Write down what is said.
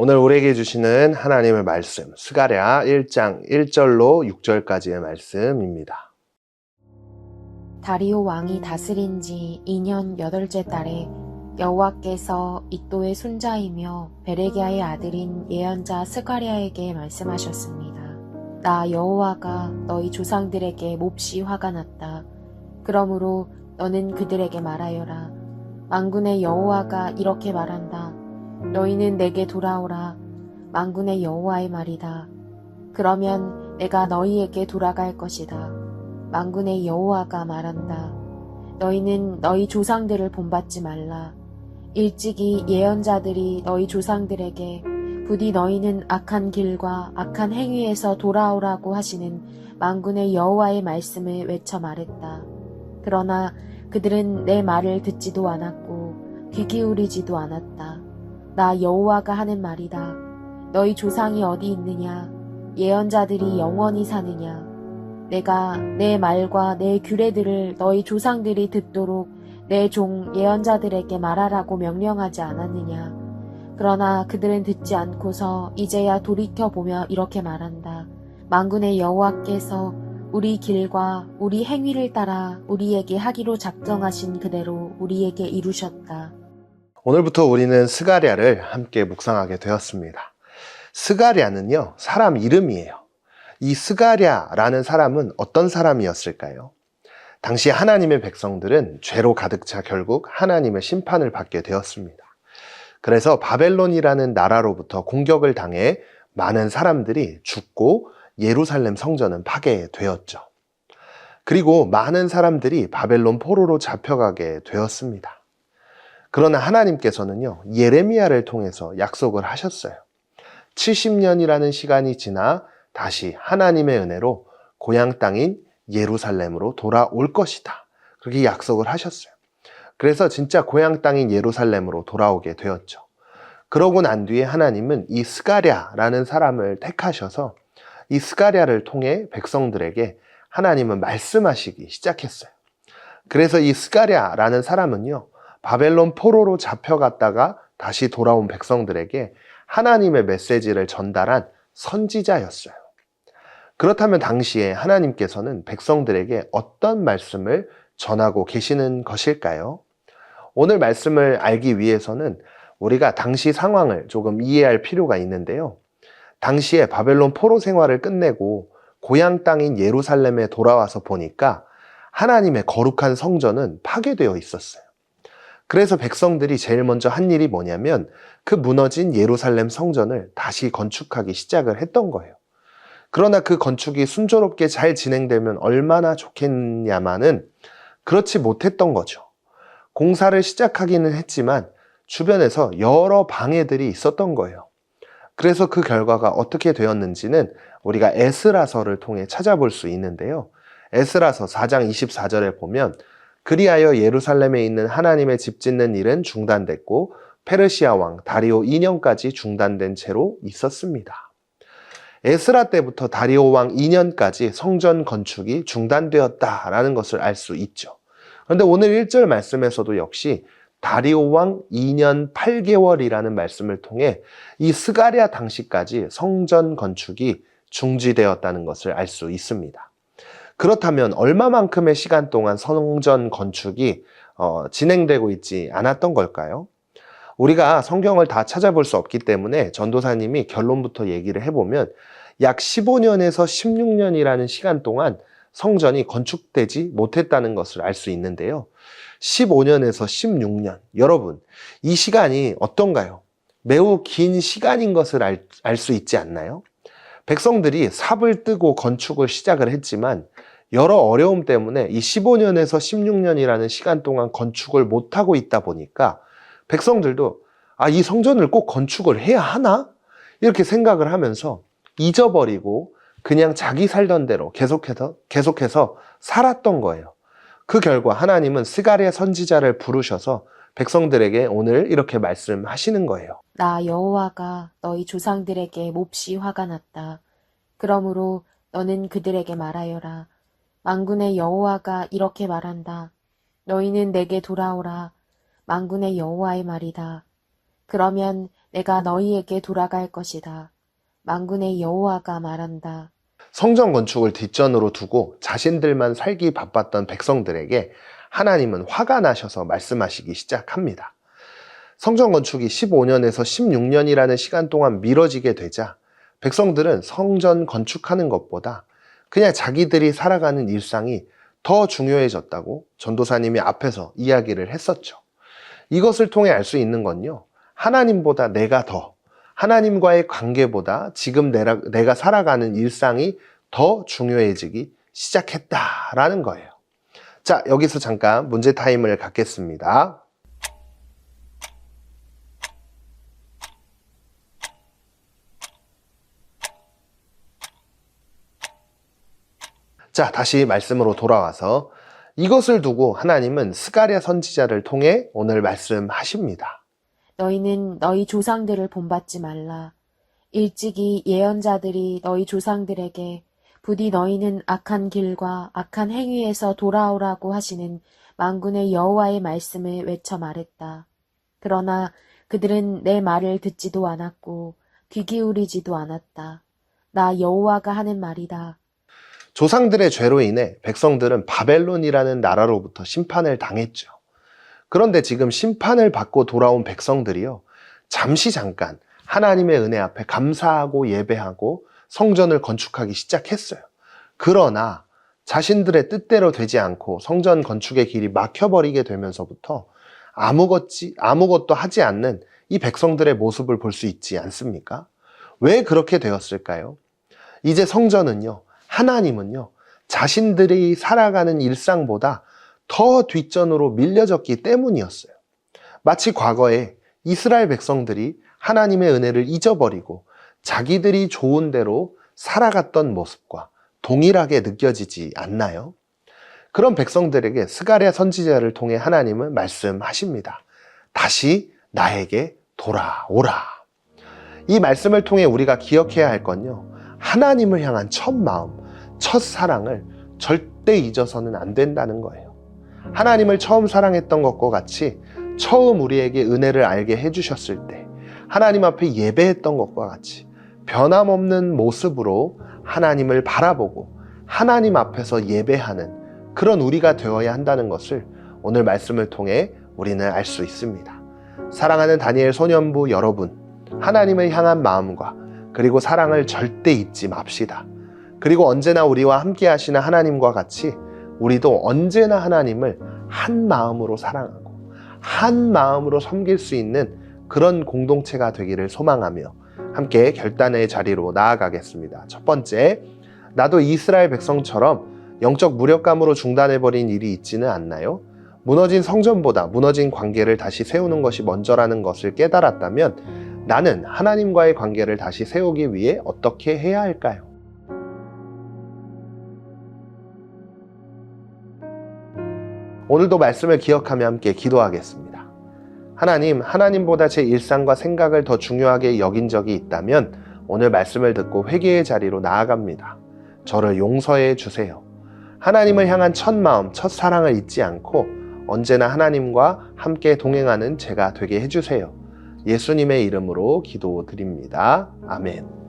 오늘 우리에게 주시는 하나님의 말씀, 스가랴 1장 1절로 6절까지의 말씀입니다. 다리오 왕이 다스린 지 2년 8째 달에 여호와께서 이또의 손자이며 베레기야의 아들인 예언자 스가랴에게 말씀하셨습니다. 나 여호와가 너희 조상들에게 몹시 화가 났다. 그러므로 너는 그들에게 말하여라. 만군의 여호와가 이렇게 말한다. 너희는 내게 돌아오라. 만군의 여호와의 말이다. 그러면 내가 너희에게 돌아갈 것이다. 만군의 여호와가 말한다. 너희는 너희 조상들을 본받지 말라. 일찍이 예언자들이 너희 조상들에게 부디 너희는 악한 길과 악한 행위에서 돌아오라고 하시는 만군의 여호와의 말씀을 외쳐 말했다. 그러나 그들은 내 말을 듣지도 않았고 귀 기울이지도 않았다. 나 여호와가 하는 말이다. 너희 조상이 어디 있느냐? 예언자들이 영원히 사느냐? 내가 내 말과 내 규례들을 너희 조상들이 듣도록 내 종 예언자들에게 말하라고 명령하지 않았느냐? 그러나 그들은 듣지 않고서 이제야 돌이켜보며 이렇게 말한다. 만군의 여호와께서 우리 길과 우리 행위를 따라 우리에게 하기로 작정하신 그대로 우리에게 이루셨다. 오늘부터 우리는 스가랴를 함께 묵상하게 되었습니다. 스가랴는요, 사람 이름이에요. 이 스가랴라는 사람은 어떤 사람이었을까요? 당시 하나님의 백성들은 죄로 가득 차 결국 하나님의 심판을 받게 되었습니다. 그래서 바벨론이라는 나라로부터 공격을 당해 많은 사람들이 죽고 예루살렘 성전은 파괴되었죠. 그리고 많은 사람들이 바벨론 포로로 잡혀가게 되었습니다. 그러나 하나님께서는요, 예레미야를 통해서 약속을 하셨어요. 70년이라는 시간이 지나 다시 하나님의 은혜로 고향 땅인 예루살렘으로 돌아올 것이다. 그렇게 약속을 하셨어요. 그래서 진짜 고향 땅인 예루살렘으로 돌아오게 되었죠. 그러고 난 뒤에 하나님은 이 스가랴라는 사람을 택하셔서 이 스가랴를 통해 백성들에게 하나님은 말씀하시기 시작했어요. 그래서 이 스가랴라는 사람은요, 바벨론 포로로 잡혀갔다가 다시 돌아온 백성들에게 하나님의 메시지를 전달한 선지자였어요. 그렇다면 당시에 하나님께서는 백성들에게 어떤 말씀을 전하고 계시는 것일까요? 오늘 말씀을 알기 위해서는 우리가 당시 상황을 조금 이해할 필요가 있는데요. 당시에 바벨론 포로 생활을 끝내고 고향 땅인 예루살렘에 돌아와서 보니까 하나님의 거룩한 성전은 파괴되어 있었어요. 그래서 백성들이 제일 먼저 한 일이 뭐냐면 그 무너진 예루살렘 성전을 다시 건축하기 시작을 했던 거예요. 그러나 그 건축이 순조롭게 잘 진행되면 얼마나 좋겠냐마는 그렇지 못했던 거죠. 공사를 시작하기는 했지만 주변에서 여러 방해들이 있었던 거예요. 그래서 그 결과가 어떻게 되었는지는 우리가 에스라서를 통해 찾아볼 수 있는데요. 에스라서 4장 24절에 보면 그리하여 예루살렘에 있는 하나님의 집 짓는 일은 중단됐고 페르시아 왕 다리오 2년까지 중단된 채로 있었습니다. 에스라 때부터 다리오 왕 2년까지 성전 건축이 중단되었다라는 것을 알 수 있죠. 그런데 오늘 1절 말씀에서도 역시 다리오 왕 2년 8개월이라는 말씀을 통해 이 스가랴 당시까지 성전 건축이 중지되었다는 것을 알 수 있습니다. 그렇다면 얼마만큼의 시간 동안 성전 건축이 진행되고 있지 않았던 걸까요? 우리가 성경을 다 찾아볼 수 없기 때문에 전도사님이 결론부터 얘기를 해보면 약 15년에서 16년이라는 시간 동안 성전이 건축되지 못했다는 것을 알 수 있는데요. 15년에서 16년. 여러분, 이 시간이 어떤가요? 매우 긴 시간인 것을 알 수 있지 않나요? 백성들이 삽을 뜨고 건축을 시작을 했지만 여러 어려움 때문에 이 15년에서 16년이라는 시간 동안 건축을 못하고 있다 보니까 백성들도 이 성전을 꼭 건축을 해야 하나? 이렇게 생각을 하면서 잊어버리고 그냥 자기 살던 대로 계속해서 살았던 거예요. 그 결과 하나님은 스가랴 선지자를 부르셔서 백성들에게 오늘 이렇게 말씀하시는 거예요. 나 여호와가 너희 조상들에게 몹시 화가 났다. 그러므로 너는 그들에게 말하여라. 만군의 여호와가 이렇게 말한다. 너희는 내게 돌아오라. 만군의 여호와의 말이다. 그러면 내가 너희에게 돌아갈 것이다. 만군의 여호와가 말한다. 성전 건축을 뒷전으로 두고 자신들만 살기 바빴던 백성들에게 하나님은 화가 나셔서 말씀하시기 시작합니다. 성전 건축이 15년에서 16년이라는 시간 동안 미뤄지게 되자 백성들은 성전 건축하는 것보다 그냥 자기들이 살아가는 일상이 더 중요해졌다고 전도사님이 앞에서 이야기를 했었죠. 이것을 통해 알 수 있는 건요, 하나님보다 내가 더, 하나님과의 관계보다 지금 내가 살아가는 일상이 더 중요해지기 시작했다라는 거예요. 자, 여기서 잠깐 문제 타임을 갖겠습니다. 자, 다시 말씀으로 돌아와서 이것을 두고 하나님은 스가랴 선지자를 통해 오늘 말씀하십니다. 너희는 너희 조상들을 본받지 말라. 일찍이 예언자들이 너희 조상들에게 부디 너희는 악한 길과 악한 행위에서 돌아오라고 하시는 만군의 여호와의 말씀을 외쳐 말했다. 그러나 그들은 내 말을 듣지도 않았고 귀 기울이지도 않았다. 나 여호와가 하는 말이다. 조상들의 죄로 인해 백성들은 바벨론이라는 나라로부터 심판을 당했죠. 그런데 지금 심판을 받고 돌아온 백성들이요, 잠깐 하나님의 은혜 앞에 감사하고 예배하고 성전을 건축하기 시작했어요. 그러나 자신들의 뜻대로 되지 않고 성전 건축의 길이 막혀버리게 되면서부터 아무것도 하지 않는 이 백성들의 모습을 볼 수 있지 않습니까? 왜 그렇게 되었을까요? 이제 성전은요, 하나님은요, 자신들이 살아가는 일상보다 더 뒷전으로 밀려졌기 때문이었어요. 마치 과거에 이스라엘 백성들이 하나님의 은혜를 잊어버리고 자기들이 좋은 대로 살아갔던 모습과 동일하게 느껴지지 않나요? 그런 백성들에게 스가랴 선지자를 통해 하나님은 말씀하십니다. 다시 나에게 돌아오라. 이 말씀을 통해 우리가 기억해야 할 건요, 하나님을 향한 첫 마음, 첫 사랑을 절대 잊어서는 안 된다는 거예요. 하나님을 처음 사랑했던 것과 같이 처음 우리에게 은혜를 알게 해주셨을 때 하나님 앞에 예배했던 것과 같이 변함없는 모습으로 하나님을 바라보고 하나님 앞에서 예배하는 그런 우리가 되어야 한다는 것을 오늘 말씀을 통해 우리는 알 수 있습니다. 사랑하는 다니엘 소년부 여러분, 하나님을 향한 마음과 그리고 사랑을 절대 잊지 맙시다. 그리고 언제나 우리와 함께 하시는 하나님과 같이 우리도 언제나 하나님을 한 마음으로 사랑하고 한 마음으로 섬길 수 있는 그런 공동체가 되기를 소망하며 함께 결단의 자리로 나아가겠습니다. 첫 번째, 나도 이스라엘 백성처럼 영적 무력감으로 중단해버린 일이 있지는 않나요? 무너진 성전보다 무너진 관계를 다시 세우는 것이 먼저라는 것을 깨달았다면 나는 하나님과의 관계를 다시 세우기 위해 어떻게 해야 할까요? 오늘도 말씀을 기억하며 함께 기도하겠습니다. 하나님, 하나님보다 제 일상과 생각을 더 중요하게 여긴 적이 있다면 오늘 말씀을 듣고 회개의 자리로 나아갑니다. 저를 용서해 주세요. 하나님을 향한 첫 마음, 첫 사랑을 잊지 않고 언제나 하나님과 함께 동행하는 제가 되게 해주세요. 예수님의 이름으로 기도드립니다. 아멘.